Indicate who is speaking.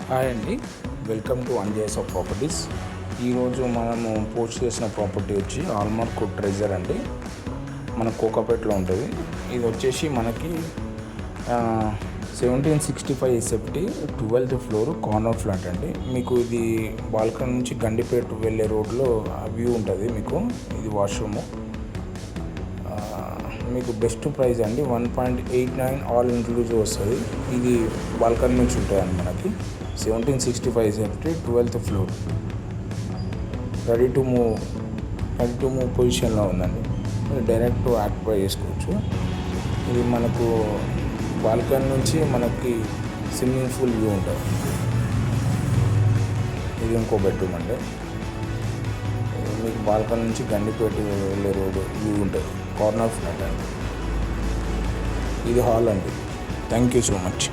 Speaker 1: Hi అండి, welcome to అంజయ్స్ of properties. ఈరోజు మనము పోస్ట్ చేసిన ప్రాపర్టీ వచ్చి ఆల్మార్క్ ట్రెజర్ అండి. మన కోకాపేటలో ఉంటుంది. ఇది వచ్చేసి మనకి 1765 SFT 12th floor corner flat అండి. మీకు ఇది బాల్కనీ నుంచి గండిపేట వెళ్ళే రోడ్లో వ్యూ ఉంటుంది. మీకు ఇది వాష్రూము. మీకు బెస్ట్ ప్రైస్ అండి, 1.89 ఆల్ ఇంక్లూజివ్ వస్తుంది. ఇది బాల్కనీ నుంచి ఉంటుందండి. మనకి 1765 SFT 12th floor ready to move పొజిషన్లో ఉందండి. మీరు డైరెక్ట్ ఆక్యుపై చేసుకోవచ్చు. ఇది మనకు బాల్కనీ నుంచి మనకి స్విమ్మింగ్ పూల్ వ్యూ ఉంటుంది. ఇది ఇంకో బెడ్రూమ్ అండి. మీకు బాల్కనీ నుంచి గండిపేట వెళ్ళే రోడ్ వ్యూ ఉంటుంది. కార్నర్ ఫ్లాట్ అండి. ఇది హాల్ అండి. Thank you so much.